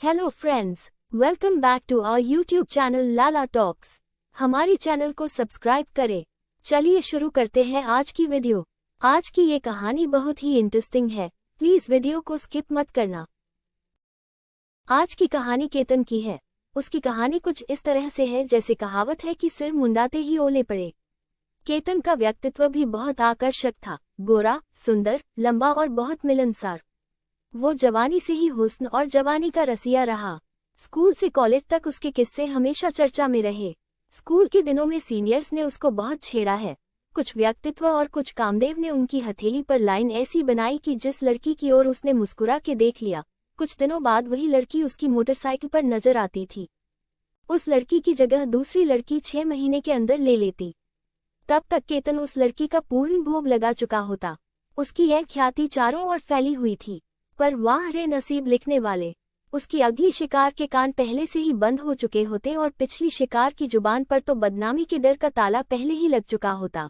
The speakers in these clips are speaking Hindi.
Hello friends, welcome back to our YouTube channel Lala talks. हमारे चैनल को सब्सक्राइब करें। चलिए शुरू करते हैं आज की वीडियो। आज की ये कहानी बहुत ही इंटरेस्टिंग है, प्लीज वीडियो को स्किप मत करना। आज की कहानी केतन की है। उसकी कहानी कुछ इस तरह से है जैसे कहावत है कि सिर मुंडाते ही ओले पड़े। केतन का व्यक्तित्व भी बहुत आकर्षक था, गोरा, सुंदर, लंबा और बहुत मिलनसार। वो जवानी से ही हुस्न और जवानी का रसिया रहा। स्कूल से कॉलेज तक उसके किस्से हमेशा चर्चा में रहे। स्कूल के दिनों में सीनियर्स ने उसको बहुत छेड़ा है। कुछ व्यक्तित्व और कुछ कामदेव ने उनकी हथेली पर लाइन ऐसी बनाई कि जिस लड़की की ओर उसने मुस्कुरा के देख लिया, कुछ दिनों बाद वही लड़की उसकी मोटरसाइकिल पर नजर आती थी। उस लड़की की जगह दूसरी लड़की 6 महीने के अंदर ले लेती। तब तक केतन उस लड़की का पूर्ण भोग लगा चुका होता। उसकी यह ख्याति चारों ओर फैली हुई थी। पर वाह रे नसीब लिखने वाले, उसकी अगली शिकार के कान पहले से ही बंद हो चुके होते और पिछली शिकार की जुबान पर तो बदनामी के डर का ताला पहले ही लग चुका होता।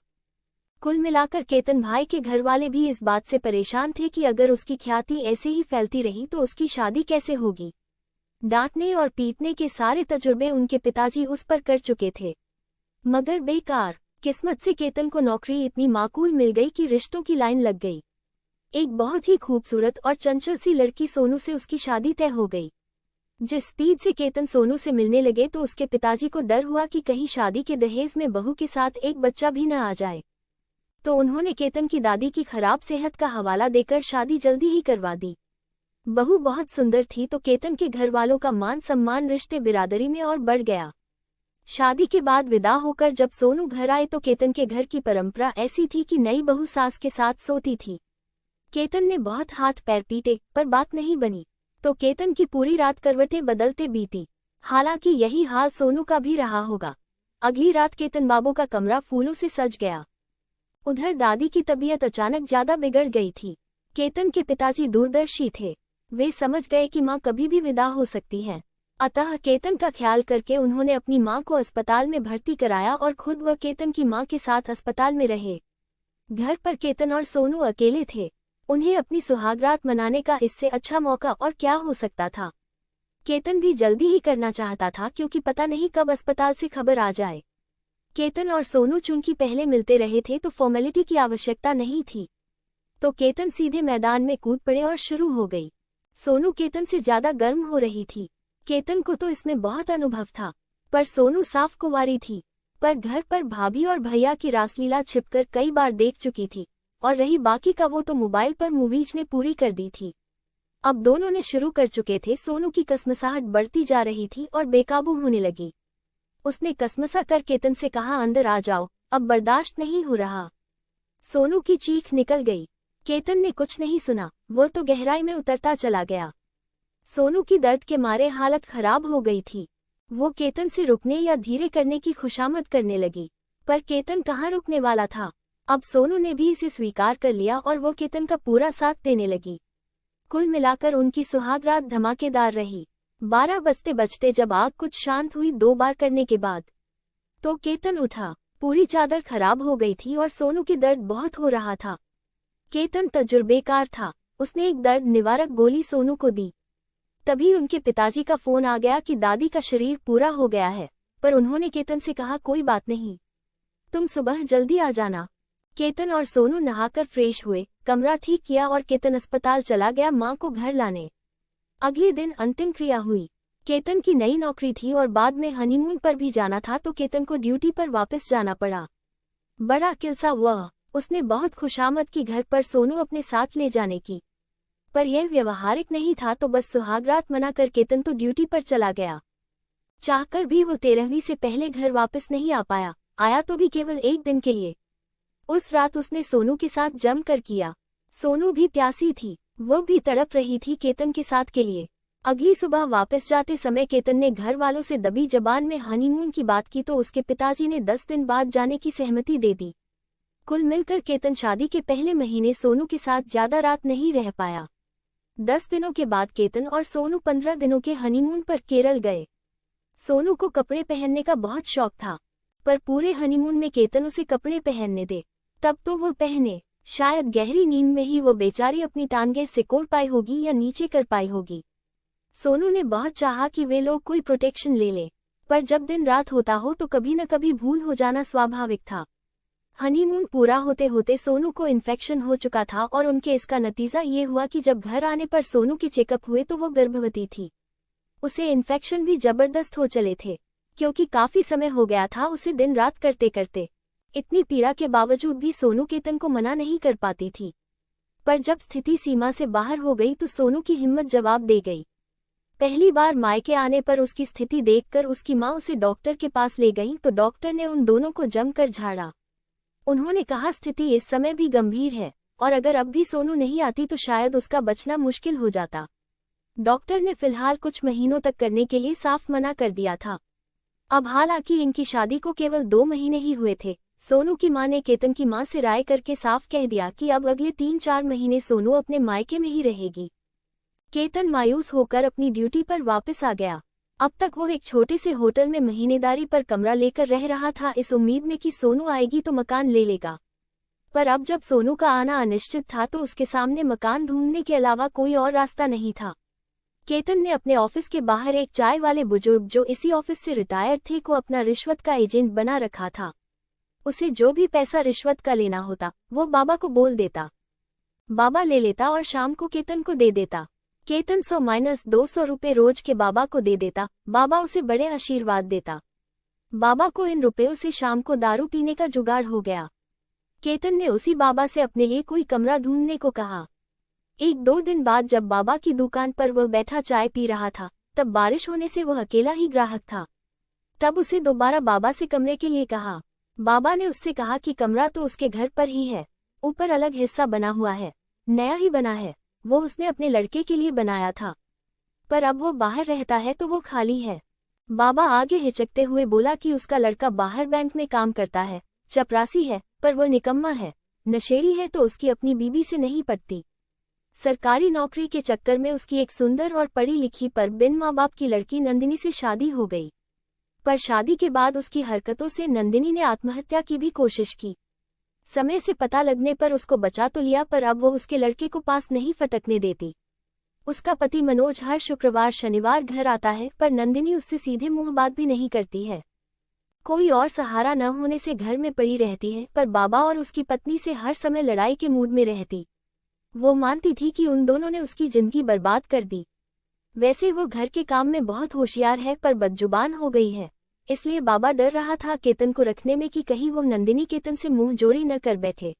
कुल मिलाकर केतन भाई के घर वाले भी इस बात से परेशान थे कि अगर उसकी ख्याति ऐसे ही फैलती रही तो उसकी शादी कैसे होगी। डांटने और पीटने के सारे तजुर्बे उनके पिताजी उस पर कर चुके थे, मगर बेकार। किस्मत से केतन को नौकरी इतनी माकूल मिल गई कि रिश्तों की लाइन लग गई। एक बहुत ही खूबसूरत और चंचल सी लड़की सोनू से उसकी शादी तय हो गई। जिस स्पीड से केतन सोनू से मिलने लगे तो उसके पिताजी को डर हुआ कि कहीं शादी के दहेज में बहू के साथ एक बच्चा भी न आ जाए। तो उन्होंने केतन की दादी की खराब सेहत का हवाला देकर शादी जल्दी ही करवा दी। बहू बहुत सुंदर थी तो केतन के घर वालों का मान सम्मान रिश्ते बिरादरी में और बढ़ गया। शादी के बाद विदा होकर जब सोनू घर आए तो केतन के घर की परंपरा ऐसी थी कि नई बहू सास के साथ सोती थी। केतन ने बहुत हाथ पैर पीटे पर बात नहीं बनी, तो केतन की पूरी रात करवटें बदलते बीती। हालांकि यही हाल सोनू का भी रहा होगा। अगली रात केतन बाबू का कमरा फूलों से सज गया। उधर दादी की तबीयत अचानक ज्यादा बिगड़ गई थी। केतन के पिताजी दूरदर्शी थे। वे समझ गए कि माँ कभी भी विदा हो सकती है। अतः केतन का ख्याल करके उन्होंने अपनी माँ को अस्पताल में भर्ती कराया और खुद वह केतन की माँ के साथ अस्पताल में रहे। घर पर केतन और सोनू अकेले थे। उन्हें अपनी सुहागरात मनाने का इससे अच्छा मौका और क्या हो सकता था। केतन भी जल्दी ही करना चाहता था क्योंकि पता नहीं कब अस्पताल से खबर आ जाए। केतन और सोनू चूंकि पहले मिलते रहे थे तो फॉर्मेलिटी की आवश्यकता नहीं थी, तो केतन सीधे मैदान में कूद पड़े और शुरू हो गई। सोनू केतन से ज्यादा गर्म हो रही थी। केतन को तो इसमें बहुत अनुभव था, पर सोनू साफ कुंवारी थी। पर घर पर भाभी और भैया की रासलीला छिपकर कई बार देख चुकी थी, और रही बाकी का वो तो मोबाइल पर मूवीज ने पूरी कर दी थी। अब दोनों ने शुरू कर चुके थे। सोनू की कसमसाहट बढ़ती जा रही थी और बेकाबू होने लगी। उसने कसमसा कर केतन से कहा, अंदर आ जाओ, अब बर्दाश्त नहीं हो रहा। सोनू की चीख निकल गई। केतन ने कुछ नहीं सुना, वो तो गहराई में उतरता चला गया। सोनू की दर्द के मारे हालत खराब हो गई थी। वो केतन से रुकने या धीरे करने की खुशामद करने लगी, पर केतन कहाँ रुकने वाला था। अब सोनू ने भी इसे स्वीकार कर लिया और वो केतन का पूरा साथ देने लगी। कुल मिलाकर उनकी सुहागरात धमाकेदार रही। 12 बजते बजते जब आग कुछ शांत हुई 2 बार करने के बाद, तो केतन उठा। पूरी चादर खराब हो गई थी और सोनू की दर्द बहुत हो रहा था। केतन तजुर्बेकार था। उसने एक दर्द निवारक गोली सोनू को दी। तभी उनके पिताजी का फोन आ गया कि दादी का शरीर पूरा हो गया है, पर उन्होंने केतन से कहा, कोई बात नहीं, तुम सुबह जल्दी आ जाना। केतन और सोनू नहाकर फ्रेश हुए, कमरा ठीक किया और केतन अस्पताल चला गया मां को घर लाने। अगले दिन अंतिम क्रिया हुई। केतन की नई नौकरी थी और बाद में हनीमून पर भी जाना था, तो केतन को ड्यूटी पर वापस जाना पड़ा। बड़ा किलसा हुआ। उसने बहुत खुशामद की घर पर सोनू अपने साथ ले जाने की, पर यह व्यवहारिक नहीं था, तो बस सुहागरात मनाकर केतन तो ड्यूटी पर चला गया। चाहकर भी वो 13वीं से पहले घर वापस नहीं आ पाया। आया तो भी केवल एक दिन के लिए। उस रात उसने सोनू के साथ जमकर किया। सोनू भी प्यासी थी, वो भी तड़प रही थी केतन के साथ के लिए। अगली सुबह वापस जाते समय केतन ने घर वालों से दबी जबान में हनीमून की बात की, तो उसके पिताजी ने 10 दिन बाद जाने की सहमति दे दी। कुल मिलकर केतन शादी के पहले महीने सोनू के साथ ज्यादा रात नहीं रह पाया। 10 दिनों के बाद केतन और सोनू 15 दिनों के हनीमून पर केरल गए। सोनू को कपड़े पहनने का बहुत शौक था, पर पूरे हनीमून में केतन उसे कपड़े पहनने दे तब तो वो पहने। शायद गहरी नींद में ही वो बेचारी अपनी टांगें सिकोड़ पाई होगी या नीचे कर पाई होगी। सोनू ने बहुत चाहा कि वे लोग कोई प्रोटेक्शन ले ले, पर जब दिन रात होता हो तो कभी न कभी भूल हो जाना स्वाभाविक था। हनीमून पूरा होते होते सोनू को इन्फेक्शन हो चुका था और उनके इसका नतीजा ये हुआ कि जब घर आने पर सोनू के चेकअप हुए तो वो गर्भवती थी। उसे इन्फेक्शन भी जबरदस्त हो चले थे, क्योंकि काफी समय हो गया था उसे दिन रात करते करते। इतनी पीड़ा के बावजूद भी सोनू केतन को मना नहीं कर पाती थी, पर जब स्थिति सीमा से बाहर हो गई तो सोनू की हिम्मत जवाब दे गई। पहली बार मायके आने पर उसकी स्थिति देखकर उसकी माँ उसे डॉक्टर के पास ले गई तो डॉक्टर ने उन दोनों को जमकर झाड़ा। उन्होंने कहा स्थिति इस समय भी गंभीर है और अगर अब भी सोनू नहीं आती तो शायद उसका बचना मुश्किल हो जाता। डॉक्टर ने फिलहाल कुछ महीनों तक करने के लिए साफ मना कर दिया था। अब हालांकि इनकी शादी को केवल 2 महीने ही हुए थे। सोनू की मां ने केतन की मां से राय करके साफ कह दिया कि अब अगले 3-4 महीने सोनू अपने मायके में ही रहेगी। केतन मायूस होकर अपनी ड्यूटी पर वापस आ गया। अब तक वो एक छोटे से होटल में महीनेदारी पर कमरा लेकर रह रहा था, इस उम्मीद में कि सोनू आएगी तो मकान ले लेगा। पर अब जब सोनू का आना अनिश्चित था तो उसके सामने मकान ढूंढने के अलावा कोई और रास्ता नहीं था। केतन ने अपने ऑफिस के बाहर एक चाय वाले बुजुर्ग जो इसी ऑफिस से रिटायर थे को अपना रिश्वत का एजेंट बना रखा था। उसे जो भी पैसा रिश्वत का लेना होता वो बाबा को बोल देता, बाबा ले लेता और शाम को केतन को दे देता। केतन 100-200 रुपए रोज के बाबा को दे देता। बाबा उसे बड़े आशीर्वाद देता। बाबा को इन रुपयों से शाम को दारू पीने का जुगाड़ हो गया। केतन ने उसी बाबा से अपने लिए कोई कमरा ढूंढने को कहा। 1-2 दिन बाद जब बाबा की दुकान पर वह बैठा चाय पी रहा था तब बारिश होने से वह अकेला ही ग्राहक था। तब उसे दोबारा बाबा से कमरे के लिए कहा। बाबा ने उससे कहा कि कमरा तो उसके घर पर ही है, ऊपर अलग हिस्सा बना हुआ है, नया ही बना है, वो उसने अपने लड़के के लिए बनाया था, पर अब वो बाहर रहता है तो वो खाली है। बाबा आगे हिचकते हुए बोला कि उसका लड़का बाहर बैंक में काम करता है, चपरासी है, पर वो निकम्मा है, नशेड़ी है तो उसकी अपनी बीबी से नहीं पटती। सरकारी नौकरी के चक्कर में उसकी एक सुंदर और पढ़ी लिखी पर बिन माँ बाप की लड़की नंदिनी से शादी हो गई। पर शादी के बाद उसकी हरकतों से नंदिनी ने आत्महत्या की भी कोशिश की। समय से पता लगने पर उसको बचा तो लिया, पर अब वो उसके लड़के को पास नहीं फटकने देती। उसका पति मनोज हर शुक्रवार शनिवार घर आता है, पर नंदिनी उससे सीधे मुंह बात भी नहीं करती है। कोई और सहारा न होने से घर में पड़ी रहती है, पर बाबा और उसकी पत्नी से हर समय लड़ाई के मूड में रहती। वो मानती थी कि उन दोनों ने उसकी जिंदगी बर्बाद कर दी। वैसे वो घर के काम में बहुत होशियार है, पर बदजुबान हो गई है, इसलिए बाबा डर रहा था केतन को रखने में कि कहीं वो नंदिनी केतन से मुंह जोड़ी न कर बैठे।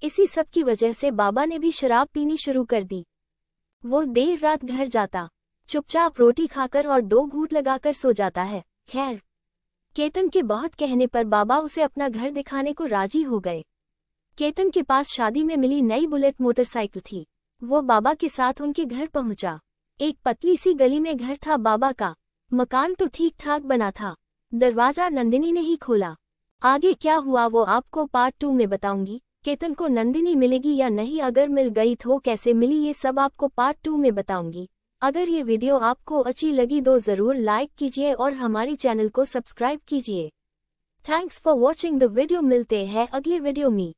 इसी सब की वजह से बाबा ने भी शराब पीनी शुरू कर दी। वो देर रात घर जाता, चुपचाप रोटी खाकर और 2 घूंट लगाकर सो जाता है। खैर, केतन के बहुत कहने पर बाबा उसे अपना घर दिखाने को राजी हो गए। केतन के पास शादी में मिली नई बुलेट मोटरसाइकिल थी। वो बाबा के साथ उनके घर पहुंचा। एक पतली सी गली में घर था बाबा का। मकान तो ठीक ठाक बना था। दरवाजा नंदिनी ने ही खोला। आगे क्या हुआ वो आपको पार्ट 2 में बताऊंगी। केतन को नंदिनी मिलेगी या नहीं, अगर मिल गई तो कैसे मिली, ये सब आपको पार्ट 2 में बताऊंगी। अगर ये वीडियो आपको अच्छी लगी तो जरूर लाइक कीजिए और हमारी चैनल को सब्सक्राइब कीजिए। Thanks for watching the video. मिलते हैं अगले वीडियो में।